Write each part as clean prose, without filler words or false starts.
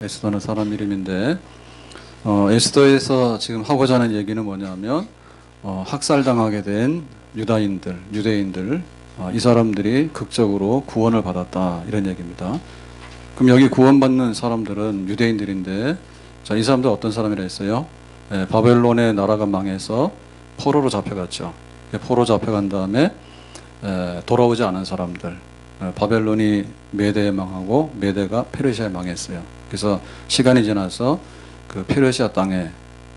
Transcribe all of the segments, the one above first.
에스더는 사람 이름인데 에스더에서 지금 하고자 하는 얘기는 뭐냐면 학살당하게 된 유대인들 이 사람들이 극적으로 구원을 받았다 이런 얘기입니다. 그럼 여기 구원받는 사람들은 유대인들인데 자, 이 사람들 어떤 사람이라 했어요? 바벨론의 나라가 망해서 포로로 잡혀갔죠. 포로 잡혀간 다음에 돌아오지 않은 사람들, 바벨론이 메대에 망하고 메대가 페르시아에 망했어요. 그래서 시간이 지나서 그 페르시아 땅에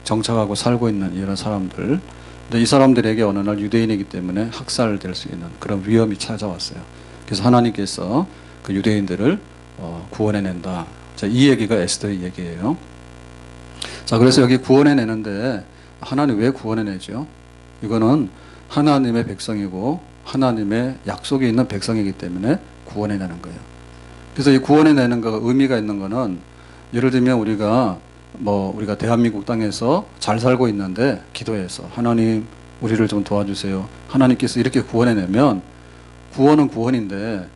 정착하고 살고 있는 이런 사람들, 근데 이 사람들에게 어느 날 유대인이기 때문에 학살될 수 있는 그런 위험이 찾아왔어요. 그래서 하나님께서 그 유대인들을 구원해낸다. 자, 이 얘기가 에스더의 얘기예요. 자, 그래서 여기 구원해내는데 하나님 왜 구원해내죠? 이거는 하나님의 백성이고 하나님의 약속이 있는 백성이기 때문에 구원해내는 거예요. 그래서 이 구원해내는 거가 의미가 있는 거는 예를 들면 우리가 대한민국 땅에서 잘 살고 있는데 기도해서 하나님 우리를 좀 도와주세요. 하나님께서 이렇게 구원해내면 구원은 구원인데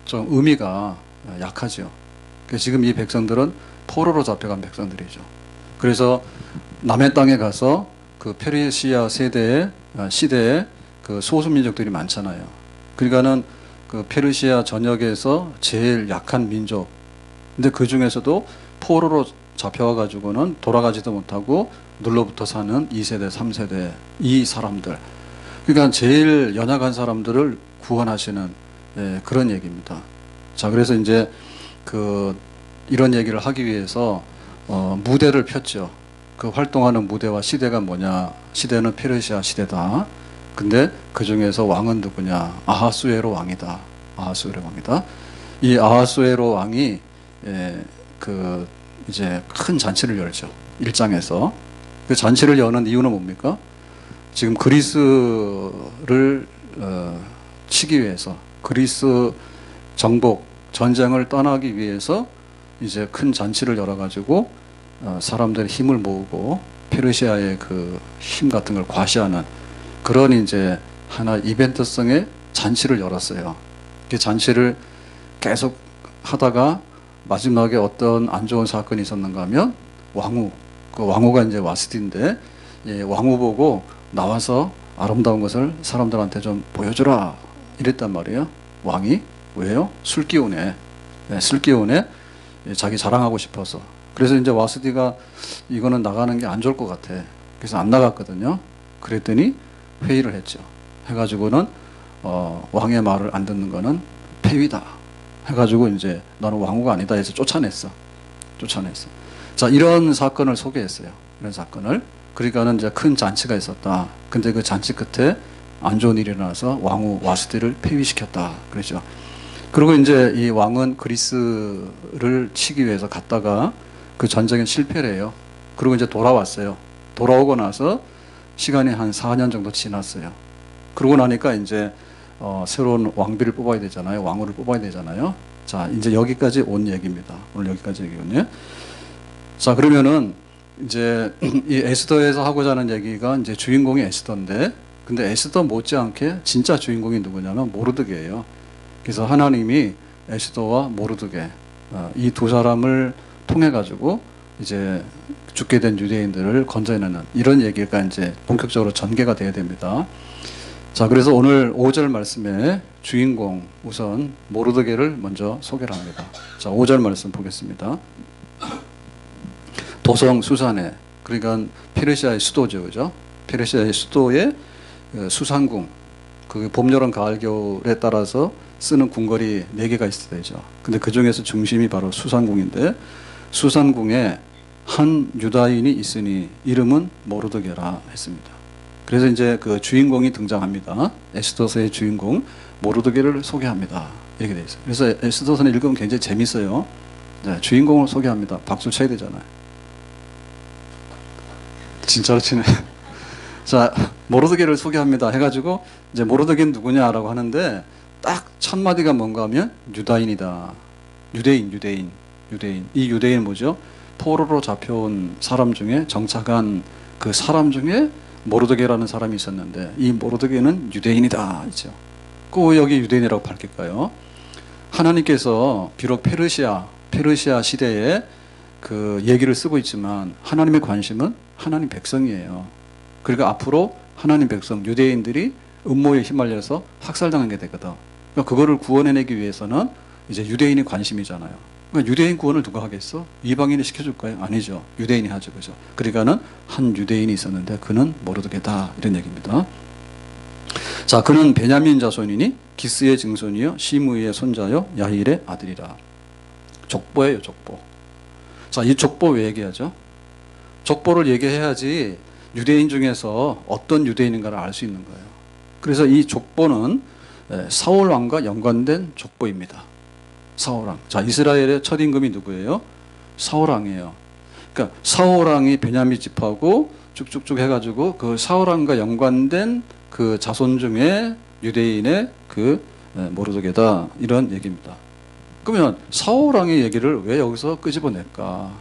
좀 의미가 약하죠. 그래서 지금 이 백성들은 포로로 잡혀간 백성들이죠. 그래서 남의 땅에 가서 그 페르시아 시대에 그 소수민족들이 많잖아요. 그러니까는 그 페르시아 전역에서 제일 약한 민족. 근데 그 중에서도 포로로 잡혀와가지고는 돌아가지도 못하고 눌러붙어 사는 2세대, 3세대 이 사람들. 그러니까 제일 연약한 사람들을 구원하시는 그런 얘기입니다. 자, 그래서 이제 이런 얘기를 하기 위해서 무대를 폈죠. 그 활동하는 무대와 시대가 뭐냐? 시대는 페르시아 시대다. 근데 그 중에서 왕은 누구냐? 아하수에로 왕이다. 아하수에로 왕이다. 이 아하수에로 왕이 이제 큰 잔치를 열죠. 1장에서. 그 잔치를 여는 이유는 뭡니까? 지금 그리스를 치기 위해서 그리스 정복 전쟁을 떠나기 위해서 이제 큰 잔치를 열어가지고 사람들의 힘을 모으고 페르시아의 그 힘 같은 걸 과시하는 그런 이제 하나 이벤트성의 잔치를 열었어요. 그 잔치를 계속 하다가 마지막에 어떤 안 좋은 사건이 있었는가 하면 그 왕후가 이제 와스디인데 왕후 보고 나와서 아름다운 것을 사람들한테 좀 보여주라 이랬단 말이에요. 왕이 왜요? 술 기운에 자기 자랑하고 싶어서. 그래서 이제 와스디가 이거는 나가는 게 안 좋을 것 같아. 그래서 안 나갔거든요. 그랬더니 회의를 했죠. 해가지고는 왕의 말을 안 듣는 거는 폐위다. 해가지고 이제 너는 왕후가 아니다 해서 쫓아냈어. 자, 이런 사건을 소개했어요. 이런 사건을. 그러니까는 이제 큰 잔치가 있었다. 근데 그 잔치 끝에 안 좋은 일이 일어나서 왕후 와스디를 폐위시켰다. 그러죠. 그리고 이제 이 왕은 그리스를 치기 위해서 갔다가 그 전쟁에 실패를 해요. 그리고 이제 돌아왔어요. 돌아오고 나서 시간이 한 4년 정도 지났어요. 그러고 나니까 이제 새로운 왕비를 뽑아야 되잖아요. 왕후를 뽑아야 되잖아요. 자, 이제 여기까지 온 얘기입니다. 오늘 여기까지 얘기군요. 자, 그러면은 이제 이 에스더에서 하고자 하는 얘기가 이제 주인공이 에스더인데, 근데 에스더 못지않게 진짜 주인공이 누구냐면 모르드게예요. 그래서 하나님이 에스더와 모르드게 이 두 사람을 통해 가지고 이제 죽게 된 유대인들을 건져내는 이런 얘기가 이제 본격적으로 전개가 돼야 됩니다. 자, 그래서 오늘 5절 말씀에 주인공 우선 모르드게를 먼저 소개를 합니다. 자, 5절 말씀 보겠습니다. 도성 수산에, 그러니까 페르시아의 수도죠, 그죠? 페르시아의 수도에 수산궁, 그 봄, 여름, 가을, 겨울에 따라서 쓰는 궁궐이 4개가 있어야 되죠. 근데 그 중에서 중심이 바로 수산궁인데, 수산궁에 한 유다인이 있으니 이름은 모르드게라 했습니다. 그래서 이제 그 주인공이 등장합니다. 에스더서의 주인공 모르드게를 소개합니다. 이렇게 돼 있어요. 그래서 에스더서는 읽으면 굉장히 재밌어요. 네, 주인공을 소개합니다. 박수 쳐야 되잖아요. 진짜로 치네. 자, 모르드게를 소개합니다. 해가지고 이제 모르드게는 누구냐라고 하는데 딱 첫 마디가 뭔가 하면 유다인이다. 유대인. 이 유대인은 뭐죠? 포로로 잡혀온 사람 중에 정착한 그 사람 중에 모르드게라는 사람이 있었는데 이 모르드게는 유대인이다. 있죠. 그 여기 유대인이라고 밝힐까요? 하나님께서 비록 페르시아 시대에 그 얘기를 쓰고 있지만 하나님의 관심은 하나님 백성이에요. 그러니까 앞으로 하나님 백성 유대인들이 음모에 휘말려서 학살당하게 되거든. 그러니까 그거를 구원해내기 위해서는 이제 유대인이 관심이잖아요. 그러니까 유대인 구원을 누가 하겠어? 이방인이 시켜줄까요? 아니죠. 유대인이 하죠. 그죠? 그러니까는 한 유대인이 있었는데 그는 모르드게다 이런 얘기입니다. 자, 그는 베냐민 자손이니 기스의 증손이요 시므이의 손자요 야힐의 아들이라. 족보예요, 족보. 자, 이 족보 왜 얘기하죠? 족보를 얘기해야지 유대인 중에서 어떤 유대인인가를 알 수 있는 거예요. 그래서 이 족보는 사울 왕과 연관된 족보입니다. 사울 왕. 자, 이스라엘의 첫 임금이 누구예요? 사울 왕이에요. 그러니까 사울 왕이 베냐민 집하고 쭉쭉쭉 해가지고 그 사울 왕과 연관된 그 자손 중에 유대인의 그 모르드게다 이런 얘기입니다. 그러면 사울 왕의 얘기를 왜 여기서 끄집어낼까?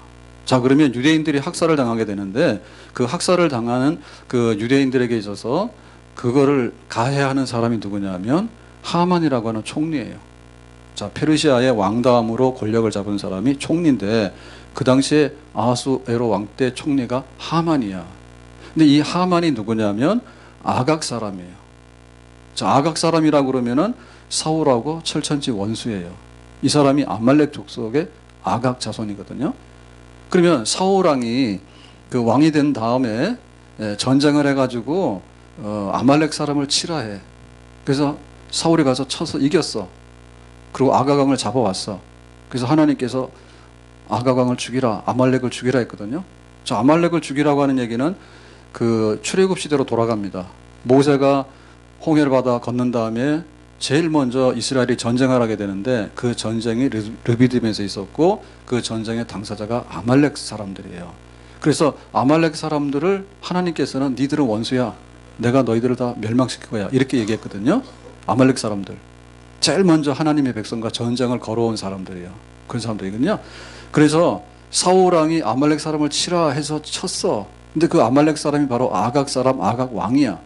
자, 그러면 유대인들이 학살을 당하게 되는데 그 학살을 당하는 그 유대인들에게 있어서 그거를 가해하는 사람이 누구냐면 하만이라고 하는 총리예요. 자, 페르시아의 왕 다음으로 권력을 잡은 사람이 총리인데 그 당시에 아하수에로 왕 때 총리가 하만이야. 근데 이 하만이 누구냐면 아각 사람이에요. 자, 아각 사람이라고 그러면은 사울하고 철천지 원수예요. 이 사람이 아말렉 족속의 아각 자손이거든요. 그러면 사울 왕이 그 왕이 된 다음에 전쟁을 해가지고 아말렉 사람을 치라 해. 그래서 사울이 가서 쳐서 이겼어. 그리고 아각 왕을 잡아왔어. 그래서 하나님께서 아각 왕을 죽이라, 아말렉을 죽이라 했거든요. 자, 아말렉을 죽이라고 하는 얘기는 그 출애굽 시대로 돌아갑니다. 모세가 홍해를 바다 건넌 다음에 제일 먼저 이스라엘이 전쟁을 하게 되는데 그 전쟁이 르비딤에서 있었고 그 전쟁의 당사자가 아말렉 사람들이에요. 그래서 아말렉 사람들을 하나님께서는 니들은 원수야. 내가 너희들을 다 멸망시킬 거야. 이렇게 얘기했거든요. 아말렉 사람들. 제일 먼저 하나님의 백성과 전쟁을 걸어온 사람들이에요. 그런 사람들이거든요. 그래서 사울 왕이 아말렉 사람을 치라 해서 쳤어. 근데 그 아말렉 사람이 바로 아각 사람, 아각 왕이야.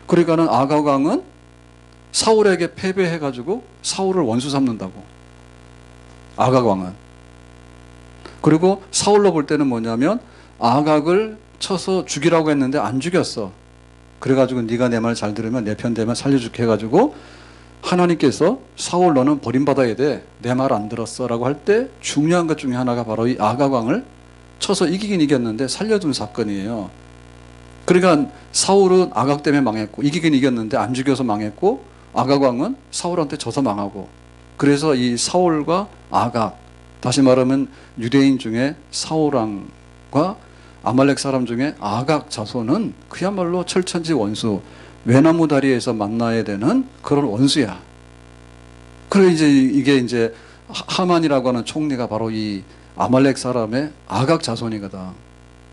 그러니까는 아각 왕은 사울에게 패배해가지고 사울을 원수 삼는다고. 아각 왕은. 그리고 사울로 볼 때는 뭐냐면 아각을 쳐서 죽이라고 했는데 안 죽였어. 그래가지고 네가 내 말 잘 들으면 내 편 되면 살려줄게 해가지고 하나님께서 사울 너는 버림받아야 돼. 내 말 안 들었어 라고 할 때 중요한 것 중에 하나가 바로 이 아각 왕을 쳐서 이기긴 이겼는데 살려준 사건이에요. 그러니까 사울은 아각 때문에 망했고 이기긴 이겼는데 안 죽여서 망했고 아각 왕은 사울한테 져서 망하고 그래서 이 사울과 아각 다시 말하면 유대인 중에 사울 왕과 아말렉 사람 중에 아각 자손은 그야말로 철천지 원수 외나무 다리에서 만나야 되는 그런 원수야. 그래 이게 이제 하만이라고 하는 총리가 바로 이 아말렉 사람의 아각 자손이거든.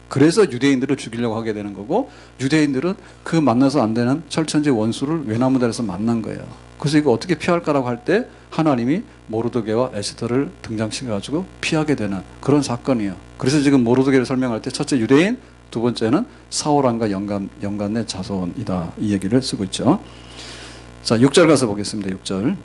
그래서 유대인들을 죽이려고 하게 되는 거고 유대인들은 그 만나서 안 되는 철천지 원수를 외나무 다리에서 만난 거예요. 그래서 이거 어떻게 피할까라고 할 때 하나님이 모르드게와 에스더를 등장시켜가지고 피하게 되는 그런 사건이에요. 그래서 지금 모르드게를 설명할 때 첫째 유대인, 두 번째는 사울왕과 연관된 자손이다. 이 얘기를 쓰고 있죠. 자, 6절 가서 보겠습니다. 6절.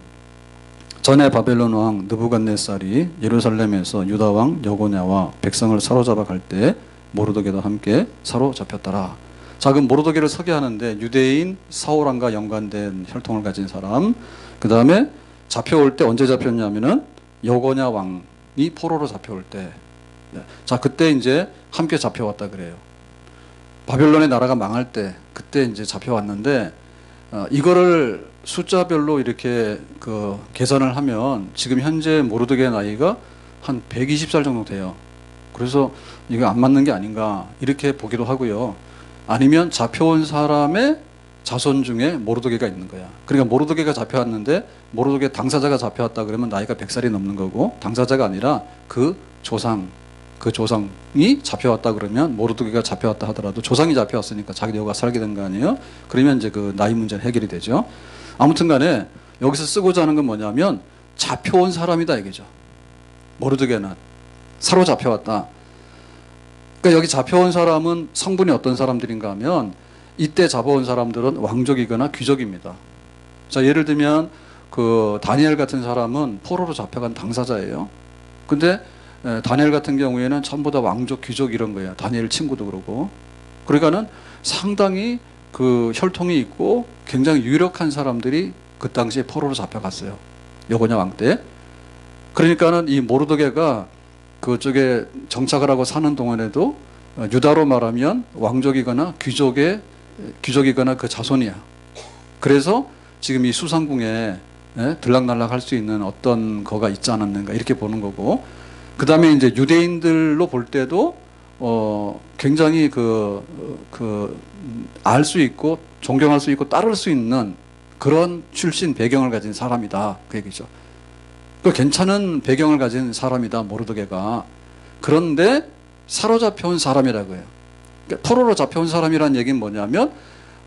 전에 바벨론 왕 느부갓네살이 예루살렘에서 유다 왕 여고냐와 백성을 사로잡아 갈 때 모르드게도 함께 사로잡혔더라. 자, 그럼 모르드게를 소개하는데 유대인 사울왕과 연관된 혈통을 가진 사람, 그 다음에 잡혀올 때 언제 잡혔냐면은 여고냐 왕이 포로로 잡혀올 때, 자, 그때 이제 함께 잡혀왔다 그래요. 바벨론의 나라가 망할 때 그때 이제 잡혀왔는데 이거를 숫자별로 이렇게 그 계산을 하면 지금 현재 모르드게의 나이가 한 120살 정도 돼요. 그래서 이거 안 맞는 게 아닌가 이렇게 보기도 하고요. 아니면 잡혀온 사람의 자손 중에 모르드게가 있는 거야. 그러니까 모르드게가 잡혀왔는데 모르드게 당사자가 잡혀왔다 그러면 나이가 100살이 넘는 거고 당사자가 아니라 그 조상이 잡혀왔다 그러면 모르드게가 잡혀왔다 하더라도 조상이 잡혀왔으니까 자기 여가 살게 된 거 아니에요. 그러면 이제 그 나이 문제는 해결이 되죠. 아무튼 간에 여기서 쓰고자 하는 건 뭐냐면 잡혀온 사람이다 이거죠. 모르드게는 사로잡혀왔다. 그러니까 여기 잡혀온 사람은 성분이 어떤 사람들인가 하면 이때 잡아온 사람들은 왕족이거나 귀족입니다. 자, 예를 들면 그 다니엘 같은 사람은 포로로 잡혀간 당사자예요. 근데 다니엘 같은 경우에는 전부 다 왕족, 귀족 이런 거예요. 다니엘 친구도 그러고. 그러니까는 상당히 그 혈통이 있고 굉장히 유력한 사람들이 그 당시에 포로로 잡혀갔어요. 여고냐 왕 때. 그러니까는 이 모르드게가 그쪽에 정착을 하고 사는 동안에도 유다로 말하면 왕족이거나 귀족이거나 그 자손이야. 그래서 지금 이 수상궁에 들락날락 할 수 있는 어떤 거가 있지 않았는가 이렇게 보는 거고, 그 다음에 이제 유대인들로 볼 때도 굉장히 알 수 있고 존경할 수 있고 따를 수 있는 그런 출신 배경을 가진 사람이다 그 얘기죠. 그 괜찮은 배경을 가진 사람이다 모르드게가. 그런데 사로잡혀온 사람이라고 해요. 그러니까 포로로 잡혀온 사람이란 얘기는 뭐냐면,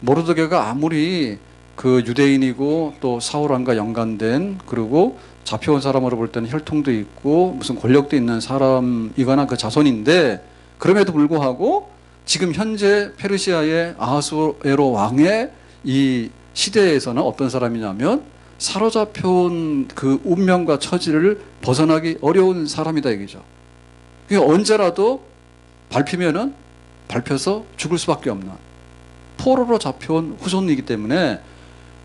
모르드게가 아무리 그 유대인이고 또 사울왕과 연관된, 그리고 잡혀온 사람으로 볼 때는 혈통도 있고 무슨 권력도 있는 사람이거나 그 자손인데, 그럼에도 불구하고 지금 현재 페르시아의 아하수에로 왕의 이 시대에서는 어떤 사람이냐면 사로잡혀온 그 운명과 처지를 벗어나기 어려운 사람이다 얘기죠. 그러니까 언제라도 밟히면은 밟혀서 죽을 수밖에 없는 포로로 잡혀온 후손이기 때문에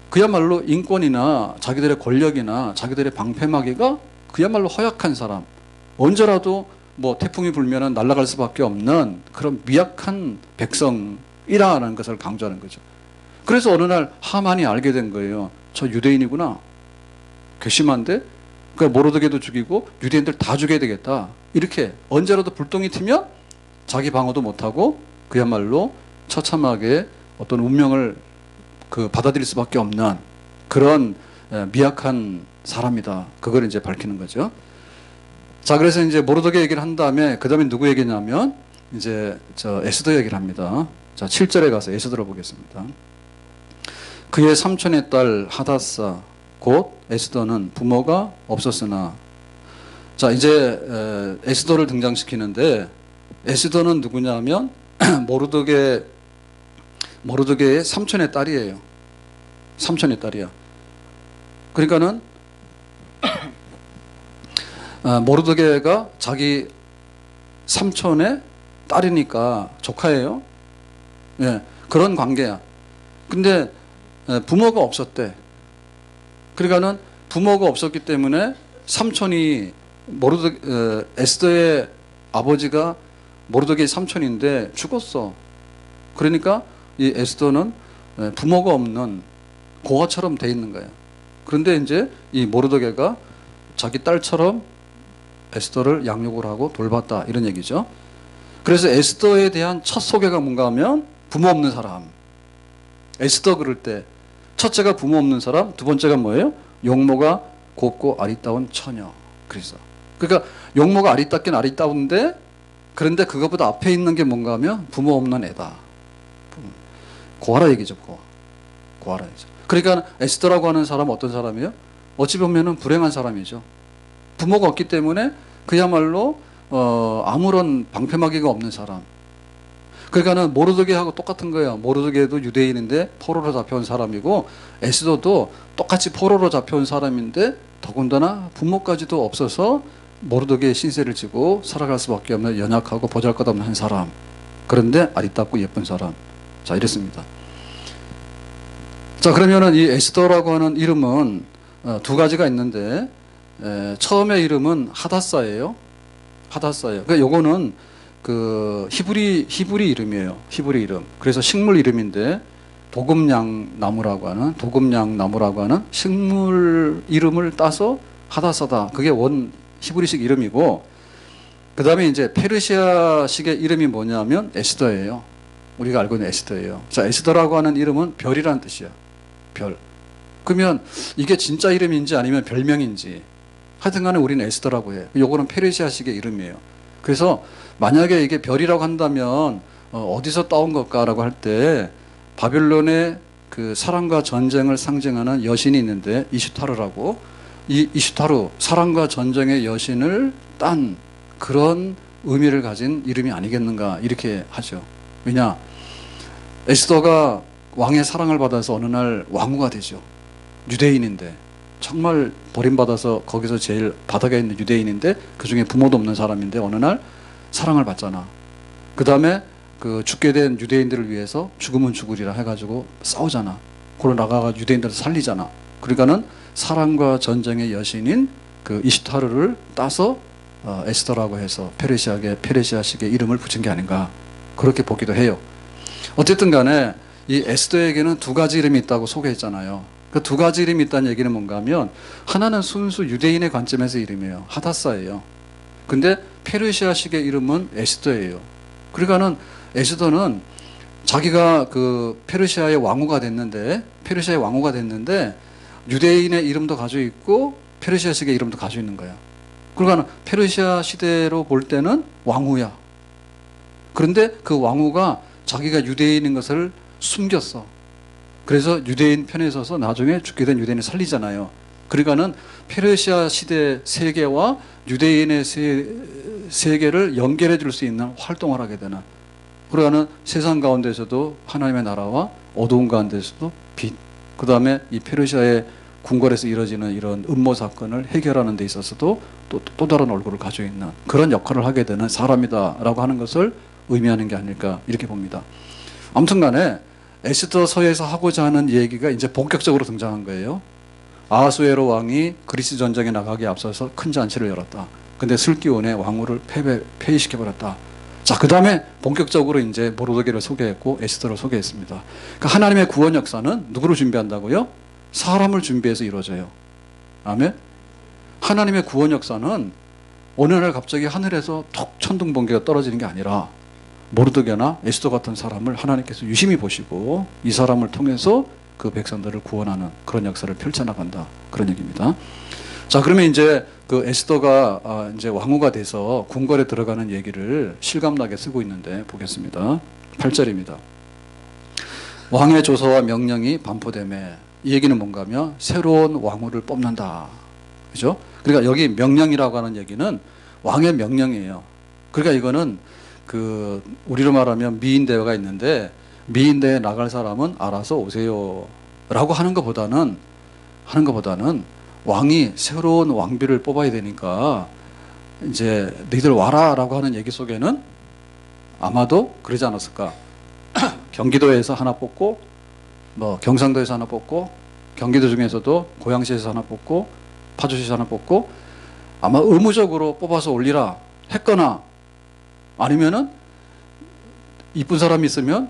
그야말로 인권이나 자기들의 권력이나 자기들의 방패막이가 그야말로 허약한 사람, 언제라도 뭐 태풍이 불면은 날아갈 수밖에 없는 그런 미약한 백성이라는 것을 강조하는 거죠. 그래서 어느 날 하만이 알게 된 거예요. 저 유대인이구나. 괘씸한데? 그러니까 모르드게도 죽이고 유대인들 다 죽여야 되겠다. 이렇게 언제라도 불똥이 튀면 자기 방어도 못하고 그야말로 처참하게 어떤 운명을 받아들일 수밖에 없는 그런 미약한 사람이다. 그걸 이제 밝히는 거죠. 자, 그래서 이제 모르드게 얘기를 한 다음에 그 다음에 누구 얘기냐면 이제 저 에스더 얘기를 합니다. 자, 7절에 가서 에스더를 보겠습니다. 그의 삼촌의 딸 하다사 곧 에스더는 부모가 없었으나. 자, 이제 에스더를 등장시키는데, 에스더는 누구냐면 모르드게의 삼촌의 딸이에요. 삼촌의 딸이야. 그러니까는 모르드게가 자기 삼촌의 딸이니까 조카예요. 예, 그런 관계야. 근데 부모가 없었대. 그러니까는 부모가 없었기 때문에 삼촌이 에스더의 아버지가 모르드게의 삼촌인데 죽었어. 그러니까 이 에스더는 부모가 없는 고아처럼 돼 있는 거야. 그런데 이제 이 모르드게가 자기 딸처럼 에스더를 양육을 하고 돌봤다 이런 얘기죠. 그래서 에스더에 대한 첫 소개가 뭔가 하면 부모 없는 사람. 에스더 그럴 때 첫째가 부모 없는 사람, 두 번째가 뭐예요? 용모가 곱고 아리따운 처녀. 그러니까 용모가 아리따긴 아리따운데, 그런데 그것보다 앞에 있는 게 뭔가 하면 부모 없는 애다. 고아라 얘기죠. 고아라 얘기죠. 그러니까 에스더라고 하는 사람은 어떤 사람이에요? 어찌 보면은 불행한 사람이죠. 부모가 없기 때문에 그야말로 아무런 방패막이가 없는 사람. 그러니까는 모르드게하고 똑같은 거예요. 모르드게도 유대인인데 포로로 잡혀온 사람이고, 에스더도 똑같이 포로로 잡혀온 사람인데 더군다나 부모까지도 없어서 모르드게의 신세를 지고 살아갈 수밖에 없는 연약하고 보잘것없는 한 사람. 그런데 아리따고 예쁜 사람. 자, 이랬습니다. 자, 그러면은 이 에스더라고 하는 이름은 두 가지가 있는데, 처음에 이름은 하다사예요. 그러니까 요거는 그 히브리 이름이에요. 히브리 이름. 그래서 식물 이름인데 도금냥나무라고 하는 식물 이름을 따서 하다사다. 그게 원 히브리식 이름이고, 그 다음에 이제 페르시아식의 이름이 뭐냐면 에스더예요. 우리가 알고 있는 에스더예요. 자, 에스더라고 하는 이름은 별이라는 뜻이야. 별. 그러면 이게 진짜 이름인지 아니면 별명인지, 하여튼 간에 우리는 에스더라고 해. 요거는 페르시아식의 이름이에요. 그래서 만약에 이게 별이라고 한다면 어디서 따온 걸까라고 할 때, 바빌론의 그 사랑과 전쟁을 상징하는 여신이 있는데 이슈타르라고, 이 이슈타르, 사랑과 전쟁의 여신을 딴 그런 의미를 가진 이름이 아니겠는가 이렇게 하죠. 왜냐, 에스더가 왕의 사랑을 받아서 어느 날 왕후가 되죠. 유대인인데. 정말 버림받아서 거기서 제일 바닥에 있는 유대인인데 그 중에 부모도 없는 사람인데 어느 날 사랑을 받잖아. 그 다음에 그 죽게 된 유대인들을 위해서 죽으면 죽으리라 해가지고 싸우잖아. 그러 나가가 유대인들을 살리잖아. 그러니까는 사랑과 전쟁의 여신인 그 이시타르를 따서 에스더라고 해서 페르시아식의 이름을 붙인 게 아닌가 그렇게 보기도 해요. 어쨌든 간에 이 에스더에게는 두 가지 이름이 있다고 소개했잖아요. 그 두 가지 이름이 있다는 얘기는 뭔가 하면 하나는 순수 유대인의 관점에서 이름이에요. 하다사예요. 근데 페르시아식의 이름은 에스더예요. 그러니까는 에스더는 자기가 그 페르시아의 왕후가 됐는데 유대인의 이름도 가지고 있고 페르시아식의 이름도 가지고 있는 거야. 그러니까 페르시아 시대로 볼 때는 왕후야. 그런데 그 왕후가 자기가 유대인인 것을 숨겼어. 그래서 유대인 편에 서서 나중에 죽게 된 유대인을 살리잖아요. 그러니까는 페르시아 시대 세계와 유대인의 세계를 연결해 줄 수 있는 활동을 하게 되는, 그러니까는 세상 가운데서도 하나님의 나라와 어두운 가운데서도 빛, 그 다음에 이 페르시아의 궁궐에서 이루어지는 이런 음모 사건을 해결하는 데 있어서도 또 다른 얼굴을 가지고 있는 그런 역할을 하게 되는 사람이다라고 하는 것을 의미하는 게 아닐까 이렇게 봅니다. 아무튼 간에 에스더서에서 하고자 하는 얘기가 이제 본격적으로 등장한 거예요. 아하수에로 왕이 그리스 전쟁에 나가기에 앞서서 큰 잔치를 열었다. 근데 슬기온의 왕후를 폐위시켜버렸다. 자, 그 다음에 본격적으로 이제 모르드게를 소개했고 에스더를 소개했습니다. 그러니까 하나님의 구원 역사는 누구를 준비한다고요? 사람을 준비해서 이루어져요. 아멘. 하나님의 구원 역사는 어느 날 갑자기 하늘에서 톡 천둥번개가 떨어지는 게 아니라 모르드게나 에스더 같은 사람을 하나님께서 유심히 보시고 이 사람을 통해서 그 백성들을 구원하는 그런 역사를 펼쳐나간다. 그런 얘기입니다. 자, 그러면 이제 그 에스더가 이제 왕후가 돼서 궁궐에 들어가는 얘기를 실감나게 쓰고 있는데 보겠습니다. 8절입니다. 왕의 조서와 명령이 반포되매, 이 얘기는 뭔가 하면 새로운 왕후를 뽑는다. 그죠? 그러니까 여기 명령이라고 하는 얘기는 왕의 명령이에요. 그러니까 이거는 그 우리로 말하면 미인대회가 있는데 미인대회 나갈 사람은 알아서 오세요 라고 하는 것보다는 왕이 새로운 왕비를 뽑아야 되니까 이제 너희들 와라 라고 하는 얘기 속에는 아마도 그러지 않았을까. 경기도에서 하나 뽑고 뭐 경상도에서 하나 뽑고 경기도 중에서도 고양시에서 하나 뽑고 파주시에서 하나 뽑고 아마 의무적으로 뽑아서 올리라 했거나 아니면은 이쁜 사람이 있으면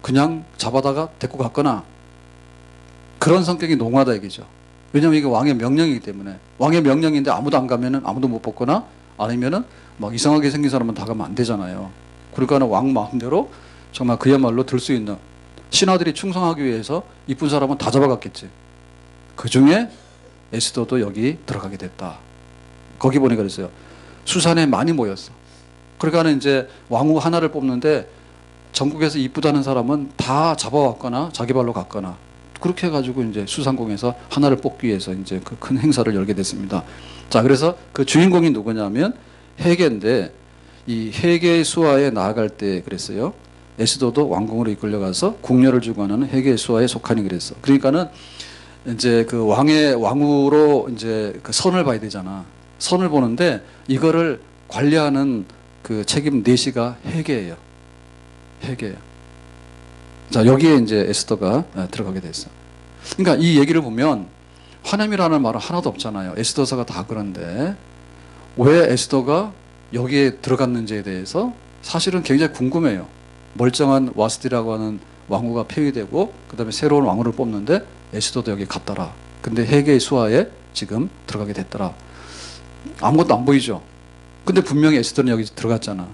그냥 잡아다가 데리고 갔거나 그런 성격이 농후하다 얘기죠. 왜냐하면 이게 왕의 명령이기 때문에. 왕의 명령인데 아무도 안 가면은 아무도 못 뽑거나 아니면은 막 이상하게 생긴 사람은 다 가면 안 되잖아요. 그러니까 왕 마음대로 정말 그야말로 들 수 있는 신하들이 충성하기 위해서 이쁜 사람은 다 잡아갔겠지. 그 중에 에스더도 여기 들어가게 됐다. 거기 보니까 그랬어요. 수산에 많이 모였어. 그러니까는 이제 왕후 하나를 뽑는데 전국에서 이쁘다는 사람은 다 잡아왔거나 자기 발로 갔거나 그렇게 해가지고 이제 수상공에서 하나를 뽑기 위해서 이제 그 큰 행사를 열게 됐습니다. 자, 그래서 그 주인공이 누구냐면 헤게인데 이 헤게의 수하에 나아갈 때 그랬어요. 에스더도 왕궁으로 이끌려가서 궁녀를 주고 하는 헤게의 수하에 속하니 그랬어. 그러니까는 이제 그 왕후로 이제 그 선을 봐야 되잖아. 선을 보는데 이거를 관리하는 그 책임 내시가 헤게예요. 헤게예요. 자, 여기에 이제 에스더가 들어가게 됐어. 그러니까 이 얘기를 보면 하나님이라는 말은 하나도 없잖아요. 에스더서가 다 그런데 왜 에스더가 여기에 들어갔는지에 대해서 사실은 굉장히 궁금해요. 멀쩡한 와스디라고 하는 왕후가 폐위되고 그 다음에 새로운 왕후를 뽑는데 에스더도 여기 갔더라. 근데 헤게의 수하에 지금 들어가게 됐더라. 아무것도 안 보이죠. 근데 분명히 에스더는 여기 들어갔잖아.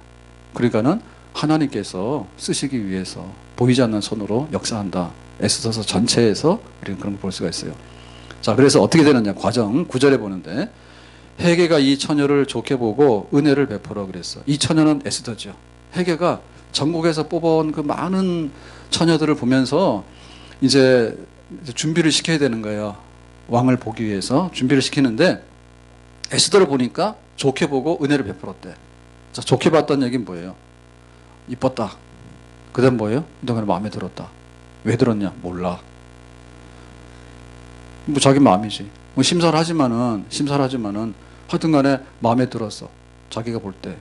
그러니까는 하나님께서 쓰시기 위해서 보이지 않는 손으로 역사한다. 에스더서 전체에서 우리는 그런 걸 볼 수가 있어요. 자, 그래서 어떻게 되느냐. 과정 9절에 보는데 헤게가 이 처녀를 좋게 보고 은혜를 베풀어 그랬어. 이 처녀는 에스더죠. 헤게가 전국에서 뽑아온 그 많은 처녀들을 보면서 이제 준비를 시켜야 되는 거예요. 왕을 보기 위해서 준비를 시키는데 에스더를 보니까 좋게 보고 은혜를 베풀었대. 자, 좋게 봤다는 얘기는 뭐예요? 이뻤다. 그 다음 뭐예요? 너가 마음에 들었다. 왜 들었냐? 몰라. 뭐 자기 마음이지. 뭐 심사를 하지만은 하여튼간에 마음에 들었어. 자기가 볼 때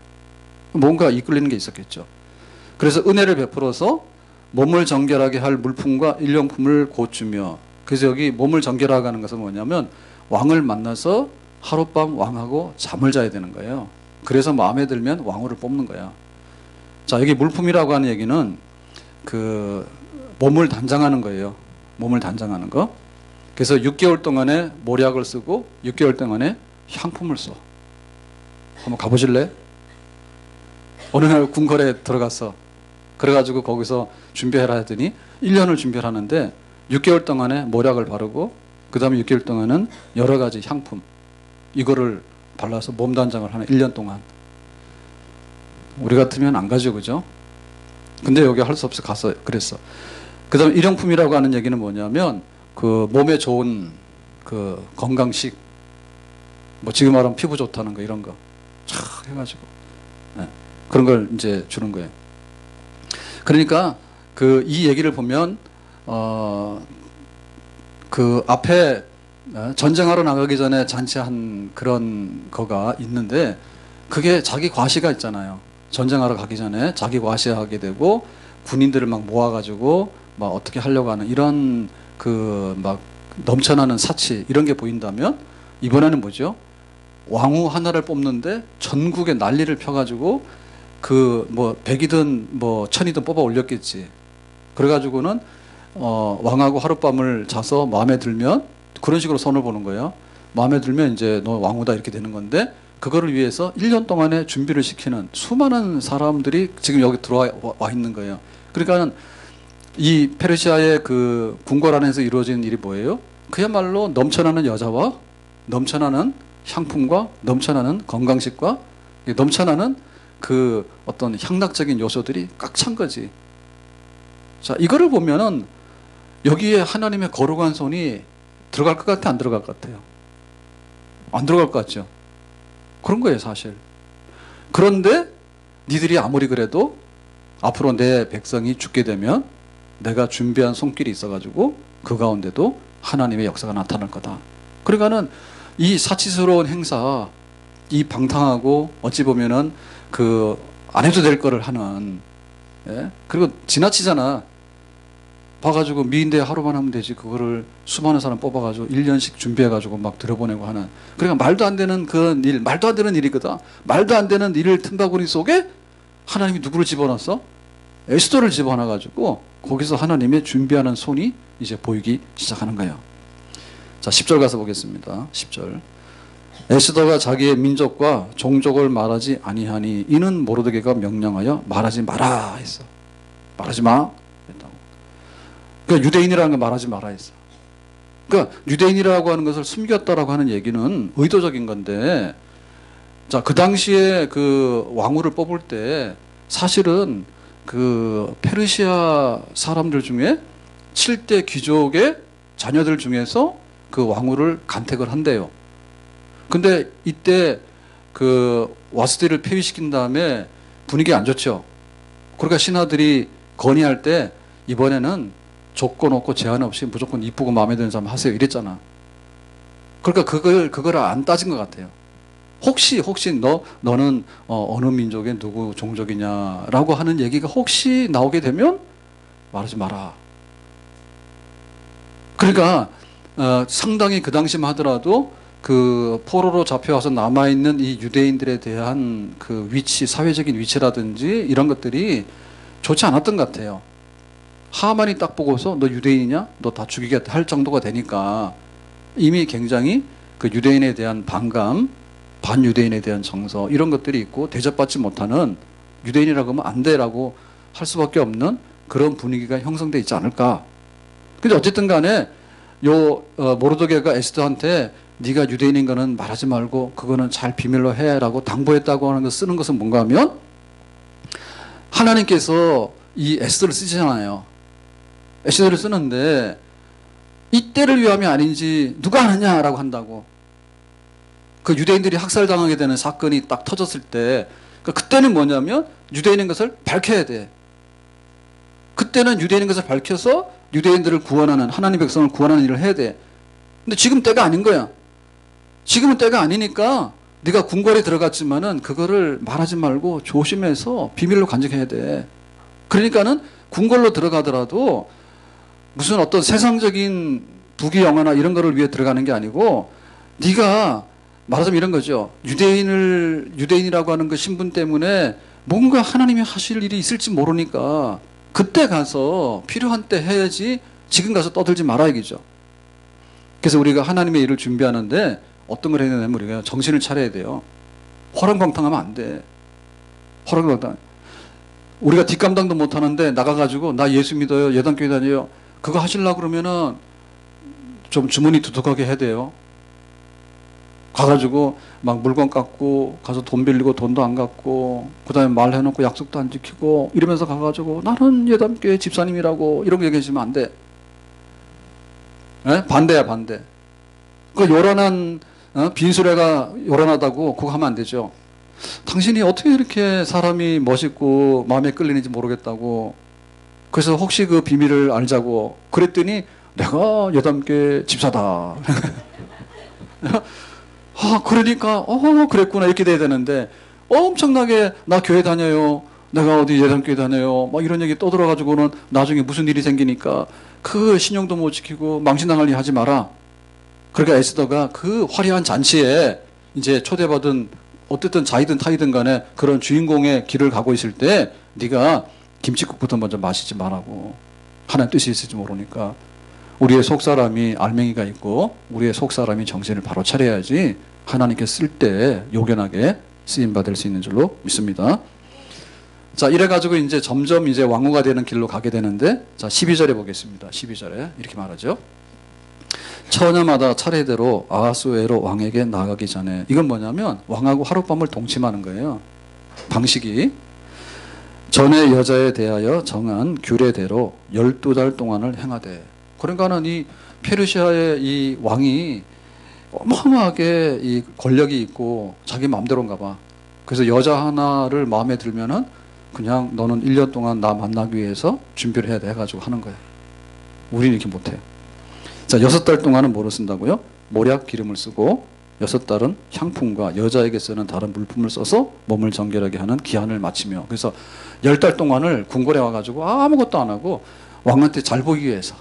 뭔가 이끌리는 게 있었겠죠. 그래서 은혜를 베풀어서 몸을 정결하게 할 물품과 일용품을 곧 주며, 그래서 여기 몸을 정결하게 하는 것은 뭐냐면 왕을 만나서 하룻밤 왕하고 잠을 자야 되는 거예요. 그래서 마음에 들면 왕후를 뽑는 거야. 자, 여기 물품이라고 하는 얘기는 그 몸을 단장하는 거예요. 몸을 단장하는 거. 그래서 6개월 동안에 모략을 쓰고 6개월 동안에 향품을 써. 한번 가보실래? 어느 날 궁궐에 들어갔어. 그래가지고 거기서 준비해라 하더니 1년을 준비를 하는데 6개월 동안에 모략을 바르고 그 다음에 6개월 동안은 여러 가지 향품 이거를 발라서 몸 단장을 하는 1년 동안. 우리 같으면 안 가죠, 그죠? 근데 여기 할 수 없이 가서 그랬어. 그 다음에 일용품이라고 하는 얘기는 뭐냐면 그 몸에 좋은 그 건강식, 뭐 지금 말하면 피부 좋다는 거 이런 거 촥 해가지고 네. 그런 걸 이제 주는 거예요. 그러니까 그 이 얘기를 보면 그 앞에 전쟁하러 나가기 전에 잔치한 그런 거가 있는데 그게 자기 과시가 있잖아요. 전쟁하러 가기 전에 자기 과시하게 되고 군인들을 막 모아가지고 막 어떻게 하려고 하는 이런 그 막 넘쳐나는 사치 이런 게 보인다면 이번에는 뭐죠? 왕후 하나를 뽑는데 전국에 난리를 펴가지고 그 뭐 100이든 뭐 1000이든 뽑아 올렸겠지. 그래가지고는 왕하고 하룻밤을 자서 마음에 들면 그런 식으로 선을 보는 거예요. 마음에 들면 이제 너 왕후다 이렇게 되는 건데 그거를 위해서 1년 동안에 준비를 시키는 수많은 사람들이 지금 여기 들어와 있는 거예요. 그러니까 이 페르시아의 그 궁궐 안에서 이루어진 일이 뭐예요? 그야말로 넘쳐나는 여자와 넘쳐나는 향품과 넘쳐나는 건강식과 넘쳐나는 그 어떤 향락적인 요소들이 꽉 찬 거지. 자, 이거를 보면은 여기에 하나님의 거룩한 손이 들어갈 것 같아, 안 들어갈 것 같아요? 안 들어갈 것 같죠? 그런 거예요, 사실. 그런데 니들이 아무리 그래도 앞으로 내 백성이 죽게 되면 내가 준비한 손길이 있어가지고 그 가운데도 하나님의 역사가 나타날 거다. 그러니까는 이 사치스러운 행사, 이 방탕하고 어찌 보면은 그 안 해도 될 거를 하는, 예? 그리고 지나치잖아. 봐가지고 미인대 하루만 하면 되지. 그거를 수많은 사람 뽑아가지고 1년씩 준비해가지고 막 들여보내고 하는. 그러니까 말도 안 되는 그런 일, 말도 안 되는 일이거든. 말도 안 되는 일을 틈바구니 속에 하나님이 누구를 집어넣었어? 에스더를 집어넣어가지고 거기서 하나님의 준비하는 손이 이제 보이기 시작하는 거예요. 자, 10절 가서 보겠습니다. 10절. 에스더가 자기의 민족과 종족을 말하지 아니하니 이는 모르드게가 명령하여 말하지 마라 했어. 말하지 마 했다고. 그러니까 유대인이라는 거 말하지 마라 했어. 그러니까 유대인이라고 하는 것을 숨겼다라고 하는 얘기는 의도적인 건데, 자, 그 당시에 그 왕후를 뽑을 때 사실은 그 페르시아 사람들 중에 7대 귀족의 자녀들 중에서 그 왕후를 간택을 한대요. 근데 이때 그 와스디를 폐위시킨 다음에 분위기 안 좋죠. 그러니까 신하들이 건의할 때 이번에는 조건 없고 제한 없이 무조건 이쁘고 마음에 드는 사람 하세요 이랬잖아. 그러니까 그걸 안 따진 것 같아요. 혹시 너는 어느 민족의 누구 종족이냐라고 하는 얘기가 혹시 나오게 되면 말하지 마라. 그러니까 상당히 그 당시만 하더라도 그 포로로 잡혀와서 남아있는 이 유대인들에 대한 그 위치, 사회적인 위치라든지 이런 것들이 좋지 않았던 것 같아요. 하만이 딱 보고서 너 유대인이냐? 너 다 죽이겠다 할 정도가 되니까 이미 굉장히 그 유대인에 대한 반감, 반유대인에 대한 정서 이런 것들이 있고 대접받지 못하는 유대인이라고 하면 안 돼라고 할 수밖에 없는 그런 분위기가 형성되어 있지 않을까. 근데 어쨌든 간에 모르드게가 에스더한테 네가 유대인인 거는 말하지 말고 그거는 잘 비밀로 해라고 당부했다고 하는 거 쓰는 것은 뭔가 하면 하나님께서 이 에스더를 쓰시잖아요. 에스더를 쓰는데 이때를 위함이 아닌지 누가 아느냐라고 한다고. 그 유대인들이 학살당하게 되는 사건이 딱 터졌을 때 그때는 뭐냐면 유대인인 것을 밝혀야 돼. 그때는 유대인인 것을 밝혀서 유대인들을 구원하는, 하나님 백성을 구원하는 일을 해야 돼. 근데 지금 때가 아닌 거야. 지금은 때가 아니니까 네가 궁궐에 들어갔지만은 그거를 말하지 말고 조심해서 비밀로 간직해야 돼. 그러니까는 궁궐로 들어가더라도 무슨 어떤 세상적인 부귀 영화나 이런 거를 위해 들어가는 게 아니고 네가 말하자면 이런 거죠. 유대인이라고 하는 그 신분 때문에 뭔가 하나님이 하실 일이 있을지 모르니까 그때 가서 필요한 때 해야지 지금 가서 떠들지 마라 이기죠. 그래서 우리가 하나님의 일을 준비하는데 어떤 걸 해야 되냐면 우리가 정신을 차려야 돼요. 허랑방탕하면 안 돼. 허랑방탕. 우리가 뒷감당도 못 하는데 나가가지고 나 예수 믿어요. 예단교회 다녀요. 그거 하시려고 그러면은 좀 주머니 두둑하게 해야 돼요. 가가지고 막 물건 깎고 가서 돈 빌리고 돈도 안 갚고 그 다음에 말해놓고 약속도 안 지키고 이러면서 가가지고 나는 예단교회 집사님이라고 이런 거 얘기하시면 안 돼. 네? 반대야 반대. 그 요란한 빈수레가 요란하다고 그거 하면 안 되죠. 당신이 어떻게 이렇게 사람이 멋있고 마음에 끌리는지 모르겠다고. 그래서 혹시 그 비밀을 알자고 그랬더니 내가 예단교회 집사다. 그러니까 그랬구나 이렇게 돼야 되는데 엄청나게 나 교회 다녀요. 내가 어디 예단교회 다녀요. 막 이런 얘기 떠들어가지고는 나중에 무슨 일이 생기니까 그 신용도 못 지키고 망신당할 일 하지 마라. 그러니까 에스더가 그 화려한 잔치에 이제 초대받은 어쨌든 자이든 타이든 간에 그런 주인공의 길을 가고 있을 때 네가 김치국부터 먼저 마시지 말라고. 하나님 뜻이 있을지 모르니까 우리의 속사람이 알맹이가 있고 우리의 속사람이 정신을 바로 차려야지 하나님께 쓸 때 요견하게 쓰임받을 수 있는 줄로 믿습니다. 자, 이래가지고 이제 점점 이제 왕후가 되는 길로 가게 되는데, 자, 12절에 보겠습니다. 12절에 이렇게 말하죠. 처녀마다 차례대로 아하수에로 왕에게 나가기 전에, 이건 뭐냐면 왕하고 하룻밤을 동침하는 거예요. 방식이. 전에 여자에 대하여 정한 규례대로 12달 동안을 행하되. 그러니까는 이 페르시아의 이 왕이 어마어마하게 이 권력이 있고 자기 마음대로인가 봐. 그래서 여자 하나를 마음에 들면은 그냥 너는 1년 동안 나 만나기 위해서 준비를 해야 돼 해가지고 하는 거예요. 우리는 이렇게 못해요. 자, 6달 동안은 뭐를 쓴다고요? 모략 기름을 쓰고 6달은 향품과 여자에게 쓰는 다른 물품을 써서 몸을 정결하게 하는 기한을 마치며, 그래서 10달 동안을 궁궐에 와가지고 아무것도 안 하고 왕한테 잘 보이기 위해서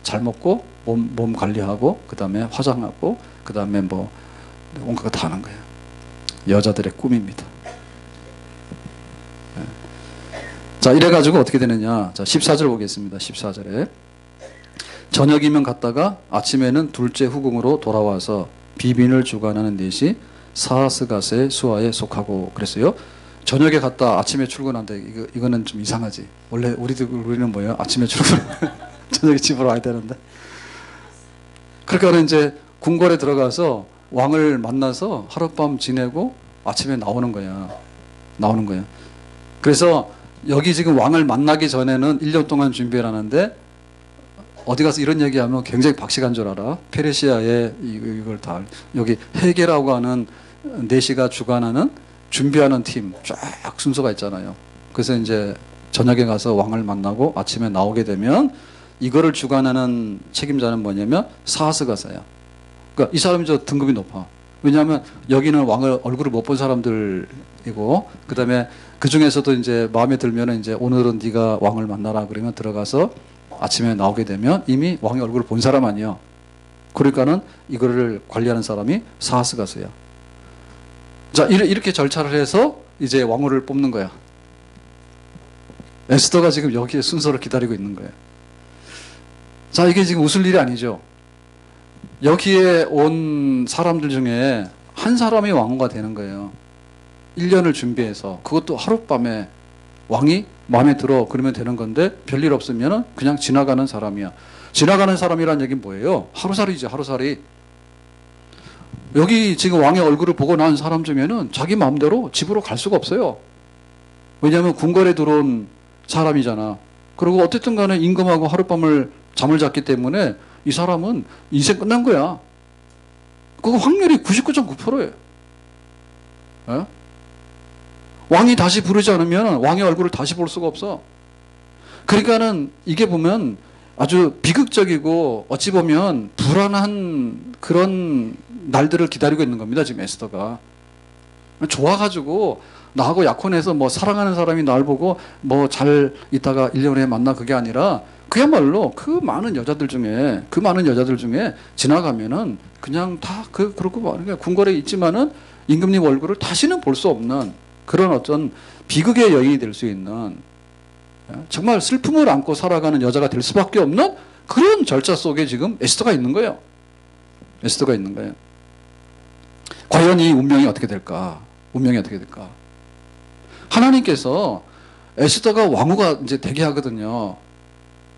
잘 먹고 몸 관리하고 그 다음에 화장하고 그 다음에 뭐 온갖 거 다 하는 거예요. 여자들의 꿈입니다. 자, 이래가지고 어떻게 되느냐. 자, 14절 보겠습니다. 14절에. 저녁이면 갔다가 아침에는 둘째 후궁으로 돌아와서 비빈을 주관하는 넷이 사하스갓의 수하에 속하고 그랬어요. 저녁에 갔다 아침에 출근한다. 이거는 좀 이상하지. 원래 우리는 뭐예요? 아침에 출근, 저녁에 집으로 와야 되는데. 그러니까 이제 궁궐에 들어가서 왕을 만나서 하룻밤 지내고 아침에 나오는 거야. 나오는 거야. 그래서 여기 지금 왕을 만나기 전에는 1년 동안 준비를 하는데 어디 가서 이런 얘기하면 굉장히 박식한 줄 알아. 페르시아에 이걸 다 여기 헤게라고 하는 내시가 주관하는 준비하는 팀 쫙 순서가 있잖아요. 그래서 이제 저녁에 가서 왕을 만나고 아침에 나오게 되면 이거를 주관하는 책임자는 뭐냐면 사하스가사야. 그러니까 이 사람이 저 등급이 높아. 왜냐하면 여기는 왕을 얼굴을 못 본 사람들이고 그 다음에 그 중에서도 이제 마음에 들면은 이제 오늘은 네가 왕을 만나라 그러면 들어가서 아침에 나오게 되면 이미 왕의 얼굴을 본 사람 아니야. 그러니까는 이거를 관리하는 사람이 사하스가스야. 자, 이렇게 절차를 해서 이제 왕후를 뽑는 거야. 에스더가 지금 여기에 순서를 기다리고 있는 거예요. 자, 이게 지금 웃을 일이 아니죠. 여기에 온 사람들 중에 한 사람이 왕후가 되는 거예요. 1년을 준비해서. 그것도 하룻밤에 왕이 마음에 들어 그러면 되는 건데 별일 없으면 그냥 지나가는 사람이야. 지나가는 사람이란 얘기는 뭐예요? 하루살이죠. 하루살이. 여기 지금 왕의 얼굴을 보고 난 사람 중에는 자기 마음대로 집으로 갈 수가 없어요. 왜냐하면 궁궐에 들어온 사람이잖아. 그리고 어쨌든 간에 임금하고 하룻밤을 잠을 잤기 때문에 이 사람은 인생 끝난 거야. 그거 확률이 99.9%예요. 예? 왕이 다시 부르지 않으면 왕의 얼굴을 다시 볼 수가 없어. 그러니까는 이게 보면 아주 비극적이고 어찌 보면 불안한 그런 날들을 기다리고 있는 겁니다. 지금 에스더가. 좋아가지고 나하고 약혼해서 뭐 사랑하는 사람이 날 보고 뭐 잘 있다가 1년 후에 만나 그게 아니라 그야말로 그 많은 여자들 중에 지나가면은 그냥 다 그렇고 말이야. 궁궐에 있지만은 임금님 얼굴을 다시는 볼 수 없는 그런 어떤 비극의 여인이 될 수 있는 정말 슬픔을 안고 살아가는 여자가 될 수밖에 없는 그런 절차 속에 지금 에스더가 있는 거예요. 에스더가 있는 거예요. 과연 이 운명이 어떻게 될까? 운명이 어떻게 될까? 하나님께서 에스더가 왕후가 이제 되게 하거든요.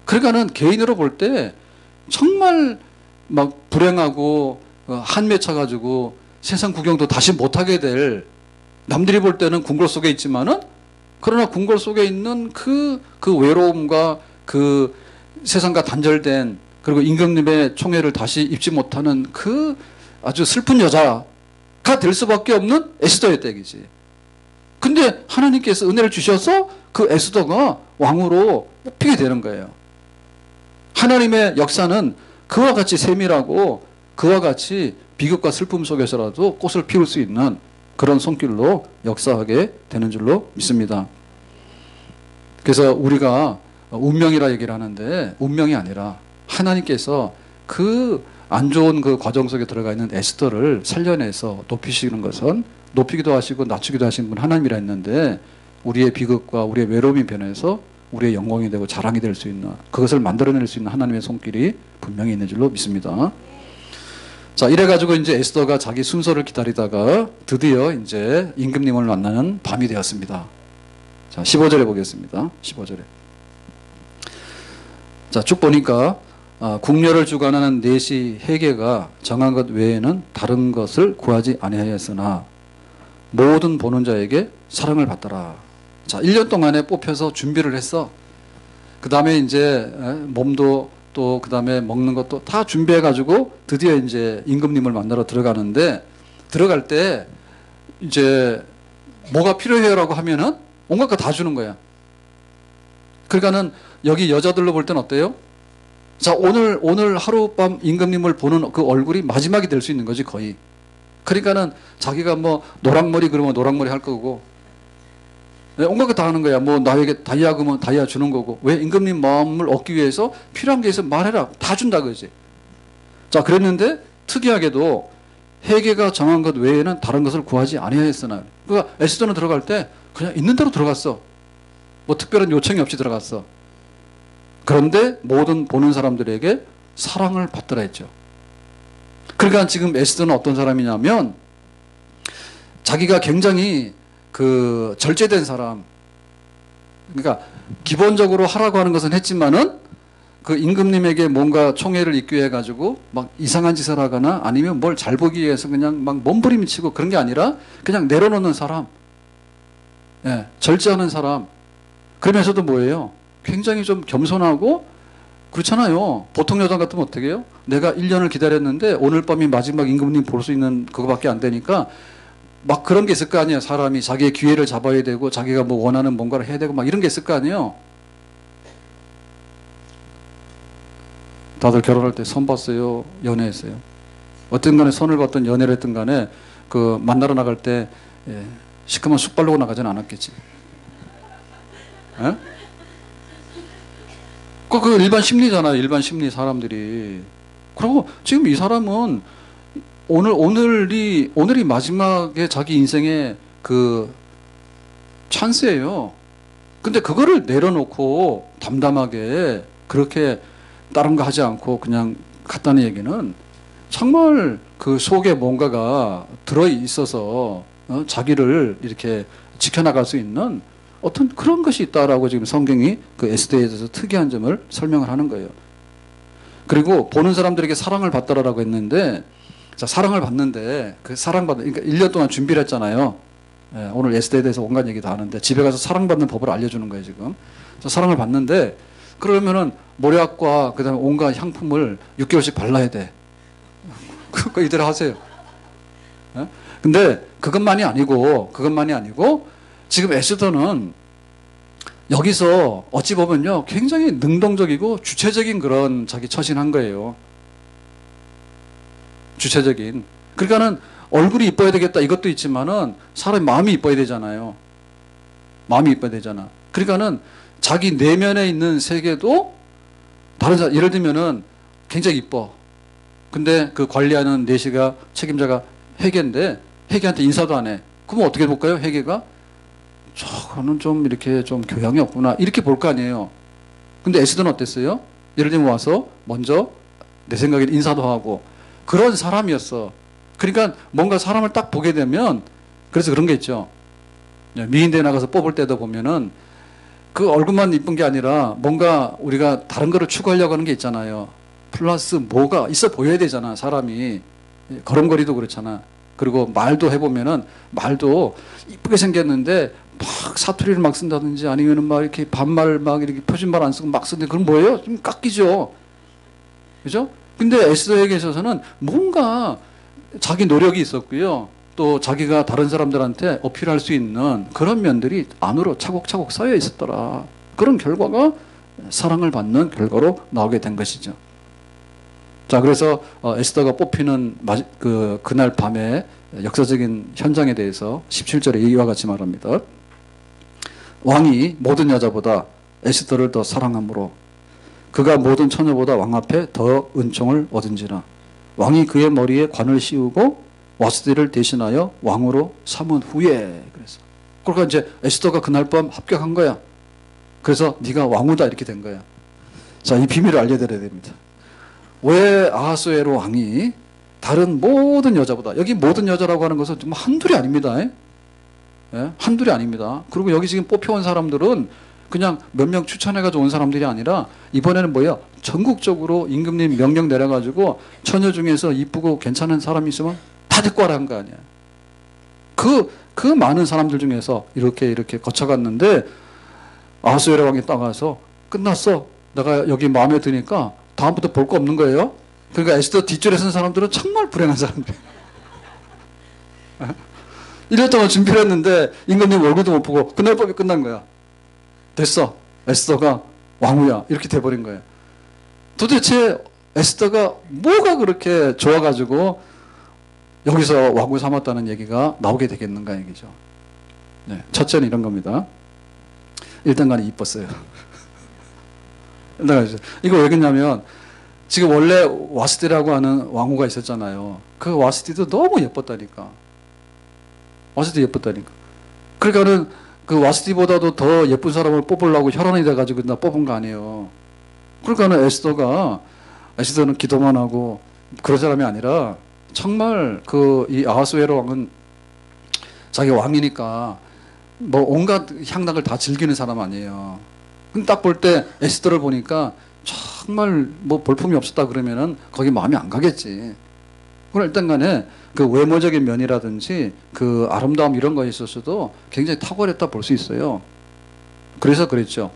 그러니까는 개인으로 볼 때 정말 막 불행하고 한매 차가지고 세상 구경도 다시 못하게 될 남들이 볼 때는 궁궐 속에 있지만은 그러나 궁궐 속에 있는 그 외로움과 그 세상과 단절된 그리고 임금님의 총애를 다시 입지 못하는 그 아주 슬픈 여자가 될 수밖에 없는 에스더였다 얘기지. 근데 하나님께서 은혜를 주셔서 그 에스더가 왕으로 뽑히게 되는 거예요. 하나님의 역사는 그와 같이 세밀하고 그와 같이 비극과 슬픔 속에서라도 꽃을 피울 수 있는 그런 손길로 역사하게 되는 줄로 믿습니다. 그래서 우리가 운명이라 얘기를 하는데 운명이 아니라 하나님께서 그 안 좋은 그 과정 속에 들어가 있는 에스더를 살려내서 높이시는 것은 높이기도 하시고 낮추기도 하시는 분 하나님이라 했는데 우리의 비극과 우리의 외로움이 변해서 우리의 영광이 되고 자랑이 될 수 있는 그것을 만들어낼 수 있는 하나님의 손길이 분명히 있는 줄로 믿습니다. 자, 이래가지고 이제 에스더가 자기 순서를 기다리다가 드디어 이제 임금님을 만나는 밤이 되었습니다. 자, 15절에 보겠습니다. 15절에. 자, 쭉 보니까 궁녀를 주관하는 넷이 헤게가 정한 것 외에는 다른 것을 구하지 아니하였으나 모든 보는 자에게 사랑을 받더라. 자, 1년 동안에 뽑혀서 준비를 했어. 그 다음에 이제 몸도 또 그 다음에 먹는 것도 다 준비해가지고 드디어 이제 임금님을 만나러 들어가는데 들어갈 때 이제 뭐가 필요해요라고 하면은 온갖 거 다 주는 거야. 그러니까는 여기 여자들로 볼 땐 어때요? 자, 오늘 하룻밤 임금님을 보는 그 얼굴이 마지막이 될 수 있는 거지, 거의. 그러니까는 자기가 뭐 노랑머리 그러면 노랑머리 할 거고, 네, 온갖 거 다 하는 거야. 뭐 나에게 다이아 그러면 다이아 주는 거고. 왜? 임금님 마음을 얻기 위해서 필요한 게 있으면 말해라. 다 준다 그러지. 자, 그랬는데 특이하게도 헤게가 정한 것 외에는 다른 것을 구하지 아니하였으나. 그러니까 에스더는 들어갈 때 그냥 있는 대로 들어갔어. 뭐 특별한 요청이 없이 들어갔어. 그런데 모든 보는 사람들에게 사랑을 받더라 했죠. 그러니까 지금 에스더는 어떤 사람이냐면 자기가 굉장히 그 절제된 사람. 그러니까 기본적으로 하라고 하는 것은 했지만은 그 임금님에게 뭔가 총애를 입기 위해 가지고 막 이상한 짓을 하거나 아니면 뭘 잘 보기 위해서 그냥 막 몸부림치고 그런 게 아니라 그냥 내려놓는 사람. 예, 절제하는 사람. 그러면서도 뭐예요? 굉장히 좀 겸손하고 그렇잖아요. 보통 여자 같으면 어떻게 해요? 내가 1년을 기다렸는데 오늘 밤이 마지막 임금님 볼 수 있는 그거밖에 안 되니까 막 그런 게 있을 거 아니에요. 사람이 자기의 기회를 잡아야 되고 자기가 뭐 원하는 뭔가를 해야 되고 막 이런 게 있을 거 아니에요. 다들 결혼할 때 선 봤어요? 연애했어요? 어떤 간에 선을 봤든 연애를 했든 간에 그 만나러 나갈 때 시커먼 쑥 바르고 나가진 않았겠지. 에? 그 일반 심리잖아요. 일반 심리 사람들이. 그리고 지금 이 사람은 오늘이 마지막에 자기 인생의 그 찬스예요. 근데 그거를 내려놓고 담담하게 그렇게 다른 거 하지 않고 그냥 갔다는 얘기는 정말 그 속에 뭔가가 들어 있어서 자기를 이렇게 지켜나갈 수 있는 어떤 그런 것이 있다라고 지금 성경이 그 에스더에 대해서 특이한 점을 설명을 하는 거예요. 그리고 보는 사람들에게 사랑을 받더라라고 했는데, 자, 사랑을 받는데 그 사랑받는, 그러니까 1년 동안 준비를 했잖아요. 예, 오늘 에스더에 대해서 온갖 얘기 다 하는데 집에 가서 사랑받는 법을 알려주는 거예요 지금. 자, 사랑을 받는데 그러면은 모략과 그다음에 온갖 향품을 6개월씩 발라야 돼. 그거 이대로 하세요. 예? 근데 그것만이 아니고 지금 에스더는 여기서 어찌 보면요 굉장히 능동적이고 주체적인 그런 자기 처신한 거예요. 주체적인. 그러니까는 얼굴이 이뻐야 되겠다 이것도 있지만은 사람의 마음이 이뻐야 되잖아요. 마음이 이뻐야 되잖아. 그러니까는 자기 내면에 있는 세계도 다른 사람, 예를 들면은 굉장히 이뻐. 근데 그 관리하는 내시가 책임자가 회계인데 회계한테 인사도 안 해. 그러면 어떻게 볼까요? 회계가 저거는 좀 이렇게 좀 교양이 없구나 이렇게 볼 거 아니에요. 근데 에스더는 어땠어요? 예를 들면 와서 먼저 내 생각에 인사도 하고 그런 사람이었어. 그러니까 뭔가 사람을 딱 보게 되면 그래서 그런 게 있죠. 미인대에 나가서 뽑을 때도 보면은 그 얼굴만 이쁜 게 아니라 뭔가 우리가 다른 거를 추구하려고 하는 게 있잖아요. 플러스 뭐가 있어 보여야 되잖아, 사람이. 걸음걸이도 그렇잖아. 그리고 말도 해보면은 말도 이쁘게 생겼는데 막 사투리를 막 쓴다든지 아니면은 막 이렇게 반말 막 이렇게 표준말 안 쓰고 막 쓰는데 그럼 뭐예요? 좀 깎이죠. 그죠? 근데 에스더에게 있어서는 뭔가 자기 노력이 있었고요. 또 자기가 다른 사람들한테 어필할 수 있는 그런 면들이 안으로 차곡차곡 쌓여 있었더라. 그런 결과가 사랑을 받는 결과로 나오게 된 것이죠. 자, 그래서 에스더가 뽑히는 그날 밤의 역사적인 현장에 대해서 17절에 이와 같이 말합니다. 왕이 모든 여자보다 에스더를 더 사랑함으로 그가 모든 처녀보다 왕 앞에 더 은총을 얻은지라. 왕이 그의 머리에 관을 씌우고 와스디를 대신하여 왕으로 삼은 후에. 그래서 그러니까 이제 에스더가 그날 밤 합격한 거야. 그래서 네가 왕후다 이렇게 된 거야. 자, 이 비밀을 알려드려야 됩니다. 왜 아하수에로 왕이 다른 모든 여자보다, 여기 모든 여자라고 하는 것은 정말 한둘이 아닙니다. 예? 한둘이 아닙니다. 그리고 여기 지금 뽑혀온 사람들은 그냥 몇 명 추천해가지고 온 사람들이 아니라 이번에는 뭐야? 전국적으로 임금님 명령 내려가지고 처녀 중에서 이쁘고 괜찮은 사람이 있으면 다 데리고 와라 한 거 아니야. 그 많은 사람들 중에서 이렇게 거쳐갔는데 아하수에로 왕이 딱 와서 끝났어. 내가 여기 마음에 드니까 다음부터 볼 거 없는 거예요. 그러니까 에스더 뒷줄에 선 사람들은 정말 불행한 사람들이에요. 1년 동안 준비를 했는데 임금님 얼굴도 못 보고 그날 밤에 끝난 거야. 됐어. 에스더가 왕후야. 이렇게 돼버린 거예요. 도대체 에스더가 뭐가 그렇게 좋아가지고 여기서 왕후 삼았다는 얘기가 나오게 되겠는가 얘기죠. 네, 첫째는 이런 겁니다. 일단 간에 이뻤어요. 이거 왜 그러냐면 지금 원래 와스디라고 하는 왕후가 있었잖아요. 그 와스디도 너무 예뻤다니까. 와스디 예뻤다니까. 그러니까는 그 와스디보다도 더 예쁜 사람을 뽑으려고 혈안이 돼가지고 나 뽑은 거 아니에요. 그러니까는 에스더는 기도만 하고 그런 사람이 아니라 정말 이 아하수에로 왕은 자기 왕이니까 뭐 온갖 향락을 다 즐기는 사람 아니에요. 근데 딱 볼 때 에스더를 보니까 정말 뭐 볼품이 없었다 그러면은 거기 마음이 안 가겠지. 그럼 일단 간에 그 외모적인 면이라든지 그 아름다움 이런 거에 있어서도 굉장히 탁월했다 볼 수 있어요. 그래서 그랬죠.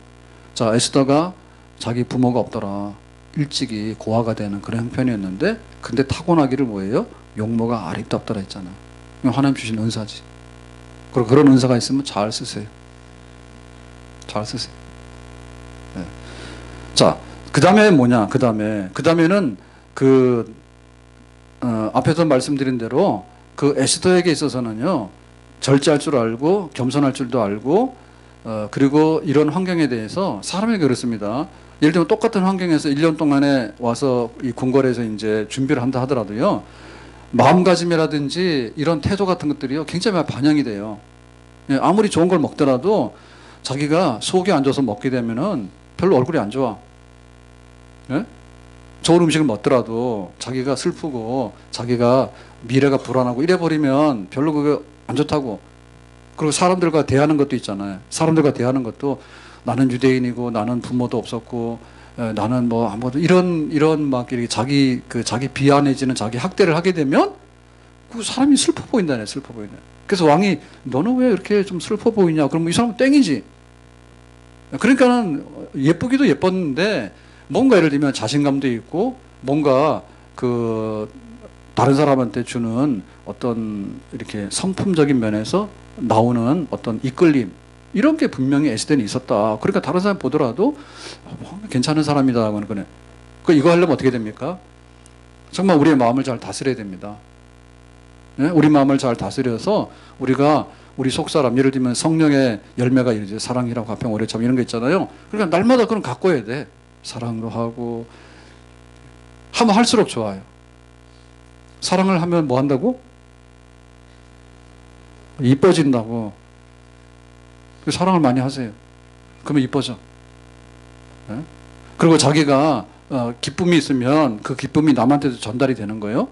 자, 에스더가 자기 부모가 없더라. 일찍이 고아가 되는 그런 형편이었는데 근데 타고나기를 뭐예요? 용모가 아립답더라 했잖아. 하나님 주신 은사지. 그리고 그런 은사가 있으면 잘 쓰세요. 잘 쓰세요. 네. 자, 그 다음에 뭐냐? 그 다음에는 앞에서 말씀드린 대로 그 에스더에게 있어서는요, 절제할 줄 알고, 겸손할 줄도 알고, 그리고 이런 환경에 대해서 사람에게 그렇습니다. 예를 들면 똑같은 환경에서 1년 동안에 와서 이 궁궐에서 이제 준비를 한다 하더라도요, 마음가짐이라든지 이런 태도 같은 것들이요, 굉장히 반영이 돼요. 아무리 좋은 걸 먹더라도 자기가 속이 안 좋아서 먹게 되면은 별로 얼굴이 안 좋아. 예? 좋은 음식을 먹더라도 자기가 슬프고 자기가 미래가 불안하고 이래버리면 별로 그게 안 좋다고. 그리고 사람들과 대하는 것도 있잖아요. 사람들과 대하는 것도 나는 유대인이고 나는 부모도 없었고 나는 뭐 아무것도 이런 막 이렇게 자기 비안해지는 자기 학대를 하게 되면 그 사람이 슬퍼 보인다네. 슬퍼 보이네. 그래서 왕이 너는 왜 이렇게 좀 슬퍼 보이냐? 그러면 이 사람은 땡이지. 그러니까는 예쁘기도 예뻤는데 뭔가 예를 들면 자신감도 있고 뭔가 다른 사람한테 주는 어떤 이렇게 성품적인 면에서 나오는 어떤 이끌림 이런 게 분명히 에스더는 있었다. 그러니까 다른 사람 보더라도 괜찮은 사람이다 하는 거네. 이거 하려면 어떻게 됩니까? 정말 우리의 마음을 잘 다스려야 됩니다. 예? 우리 마음을 잘 다스려서 우리가 우리 속사람, 예를 들면 성령의 열매가 이제 사랑이라고 화평, 오래 참 이런 거 있잖아요. 그러니까 날마다 그런 갖고 해야 돼. 사랑도 하고 하면 할수록 좋아요. 사랑을 하면 뭐 한다고? 이뻐진다고. 사랑을 많이 하세요. 그러면 이뻐져. 예? 그리고 자기가 기쁨이 있으면 그 기쁨이 남한테도 전달이 되는 거예요.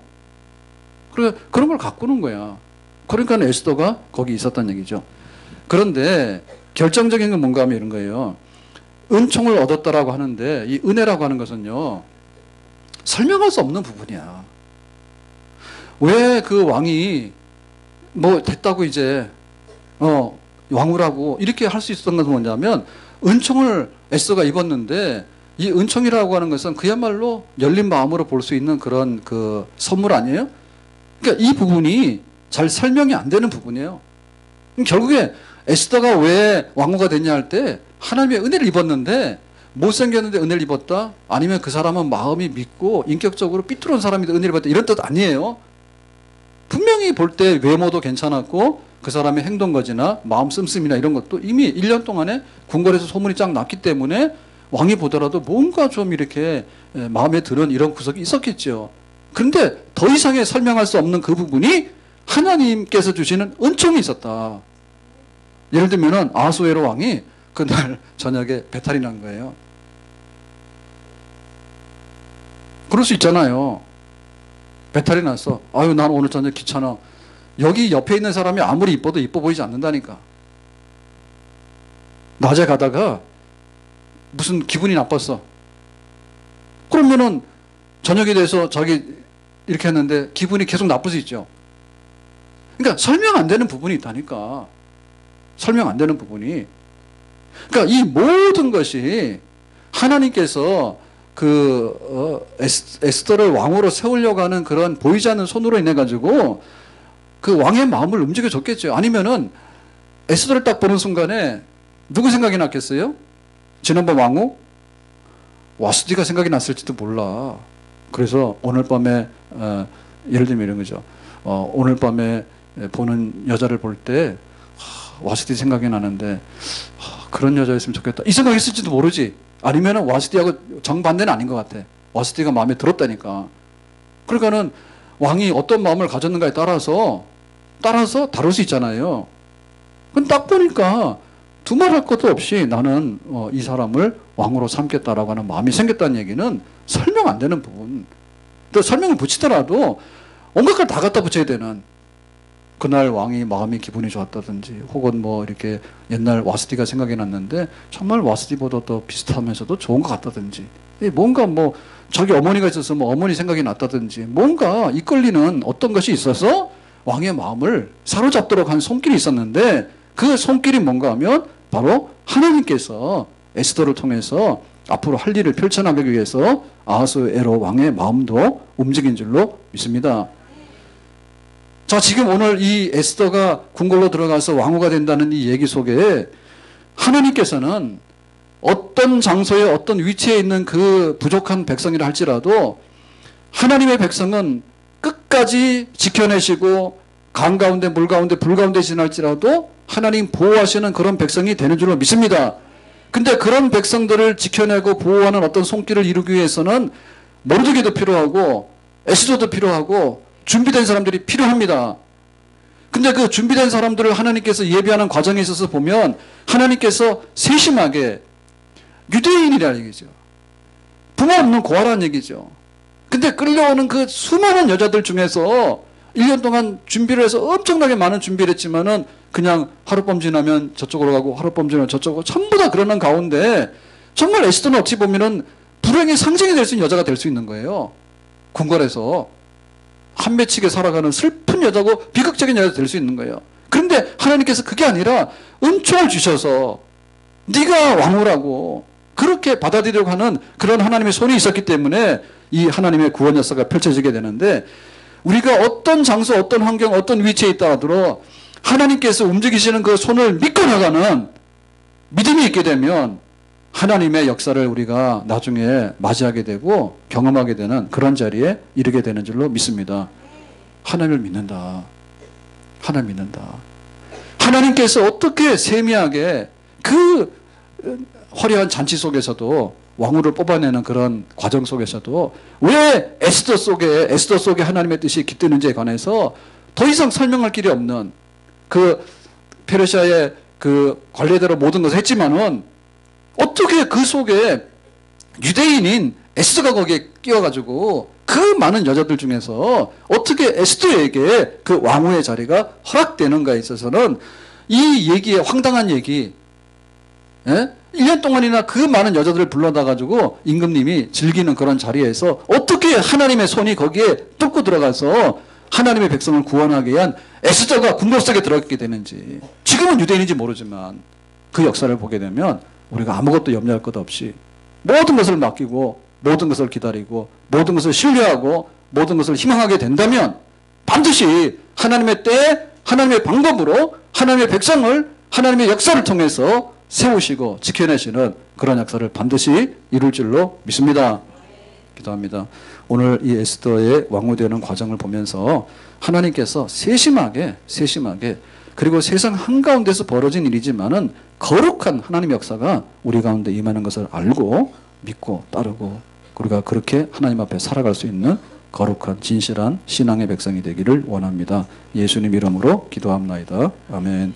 그러니까 그런 걸 가꾸는 거야. 그러니까 에스더가 거기 있었단 얘기죠. 그런데 결정적인 건 뭔가 하면 이런 거예요. 은총을 얻었다라고 하는데 이 은혜라고 하는 것은요, 설명할 수 없는 부분이야. 왜 그 왕이 뭐 됐다고 이제 왕후라고 이렇게 할 수 있었던 것은 뭐냐면, 은총을 에스더가 입었는데 이 은총이라고 하는 것은 그야말로 열린 마음으로 볼 수 있는 그런 그 선물 아니에요? 그러니까 이 부분이 잘 설명이 안 되는 부분이에요. 결국에 에스더가 왜 왕후가 됐냐 할 때 하나님의 은혜를 입었는데, 못생겼는데 은혜를 입었다? 아니면 그 사람은 마음이 믿고 인격적으로 삐뚤은 사람인데 은혜를 입었다, 이런 뜻 아니에요. 분명히 볼 때 외모도 괜찮았고 그 사람의 행동거지나 마음 씀씀이나 이런 것도 이미 1년 동안에 궁궐에서 소문이 쫙 났기 때문에 왕이 보더라도 뭔가 좀 이렇게 마음에 드는 이런 구석이 있었겠죠. 그런데 더 이상의 설명할 수 없는 그 부분이 하나님께서 주시는 은총이 있었다. 예를 들면은 아하수에로 왕이 그날 저녁에 배탈이 난 거예요. 그럴 수 있잖아요. 배탈이 났어. 아유, 난 오늘 저녁 귀찮아. 여기 옆에 있는 사람이 아무리 이뻐도 이뻐 보이지 않는다니까. 낮에 가다가 무슨 기분이 나빴어. 그러면은 저녁에 대해서 자기 이렇게 했는데 기분이 계속 나쁠 수 있죠. 그러니까 설명 안 되는 부분이 있다니까. 설명 안 되는 부분이. 그러니까 이 모든 것이 하나님께서 에스더를 왕으로 세우려고 하는 그런 보이지 않는 손으로 인해 가지고 그 왕의 마음을 움직여 줬겠죠. 아니면은 에스더를 딱 보는 순간에 누구 생각이 났겠어요? 지난번 왕후? 와스디가 생각이 났을지도 몰라. 그래서 오늘 밤에 예를 들면 이런 거죠. 오늘 밤에 보는 여자를 볼 때 와스디 생각이 나는데 그런 여자였으면 좋겠다, 이 생각했을지도 모르지. 아니면은 와스디하고 정반대는 아닌 것 같아. 와스디가 마음에 들었다니까. 그러니까는 왕이 어떤 마음을 가졌는가에 따라서 다룰 수 있잖아요. 근데 딱 보니까 두말할 것도 없이 나는 이 사람을 왕으로 삼겠다라고 하는 마음이 생겼다는 얘기는 설명 안 되는 부분. 또 설명을 붙이더라도 온갖 걸 다 갖다 붙여야 되는, 그날 왕이 마음이 기분이 좋았다든지 혹은 뭐 이렇게 옛날 와스디가 생각이 났는데 정말 와스디보다 더 비슷하면서도 좋은 것 같다든지, 뭔가 뭐 자기 어머니가 있어서 뭐 어머니 생각이 났다든지 뭔가 이끌리는 어떤 것이 있어서 왕의 마음을 사로잡도록 한 손길이 있었는데, 그 손길이 뭔가 하면 바로 하나님께서 에스더를 통해서 앞으로 할 일을 펼쳐나가기 위해서 아하수에로 왕의 마음도 움직인 줄로 믿습니다. 자, 지금 오늘 이 에스더가 궁궐로 들어가서 왕후가 된다는 이 얘기 속에 하나님께서는 어떤 장소에 어떤 위치에 있는 그 부족한 백성이라 할지라도 하나님의 백성은 끝까지 지켜내시고 강 가운데 물 가운데 불 가운데 지날지라도 하나님 보호하시는 그런 백성이 되는 줄로 믿습니다. 근데 그런 백성들을 지켜내고 보호하는 어떤 손길을 이루기 위해서는 모르드게도 필요하고 에스더도 필요하고 준비된 사람들이 필요합니다. 근데 그 준비된 사람들을 하나님께서 예비하는 과정에 있어서 보면 하나님께서 세심하게, 유대인이라는 얘기죠. 부모 없는 고아라는 얘기죠. 근데 끌려오는 그 수많은 여자들 중에서 1년 동안 준비를 해서 엄청나게 많은 준비를 했지만은 그냥 하룻밤 지나면 저쪽으로 가고 하룻밤 지나면 저쪽으로 전부 다 그러는 가운데 정말 에스더는 어찌 보면은 불행의 상징이 될 수 있는 여자가 될 수 있는 거예요. 궁궐에서 한 맺히게 살아가는 슬픈 여자고 비극적인 여자가 될 수 있는 거예요. 그런데 하나님께서 그게 아니라 은총을 주셔서 네가 왕후라고 그렇게 받아들이려고 하는 그런 하나님의 손이 있었기 때문에 이 하나님의 구원 역사가 펼쳐지게 되는데, 우리가 어떤 장소, 어떤 환경, 어떤 위치에 있더라도 하나님께서 움직이시는 그 손을 믿고 나가는 믿음이 있게 되면 하나님의 역사를 우리가 나중에 맞이하게 되고 경험하게 되는 그런 자리에 이르게 되는 줄로 믿습니다. 하나님을 믿는다. 하나님 믿는다. 하나님께서 어떻게 세미하게 그 화려한 잔치 속에서도 왕후를 뽑아내는 그런 과정 속에서도 왜 에스더 속에 하나님의 뜻이 깃드는지에 관해서 더 이상 설명할 길이 없는 그 페르시아의 그 관례대로 모든 것을 했지만은 어떻게 그 속에 유대인인 에스더가 거기에 끼어가지고 그 많은 여자들 중에서 어떻게 에스더에게 그 왕후의 자리가 허락되는가에 있어서는 이 얘기의 황당한 얘기, 1년 동안이나 그 많은 여자들을 불러다 가지고 임금님이 즐기는 그런 자리에서 어떻게 하나님의 손이 거기에 뚫고 들어가서 하나님의 백성을 구원하기 위한 에스더가 궁궐 속에 들어가게 되는지, 지금은 유대인인지 모르지만 그 역사를 보게 되면 우리가 아무것도 염려할 것 없이 모든 것을 맡기고 모든 것을 기다리고 모든 것을 신뢰하고 모든 것을 희망하게 된다면 반드시 하나님의 때에 하나님의 방법으로 하나님의 백성을 하나님의 역사를 통해서 세우시고 지켜내시는 그런 역사를 반드시 이룰 줄로 믿습니다. 기도합니다. 오늘 이 에스더의 왕후되는 과정을 보면서 하나님께서 세심하게 그리고 세상 한가운데서 벌어진 일이지만은 거룩한 하나님의 역사가 우리 가운데 임하는 것을 알고 믿고 따르고 우리가 그렇게 하나님 앞에 살아갈 수 있는 거룩한 진실한 신앙의 백성이 되기를 원합니다. 예수님 이름으로 기도합나이다. 아멘.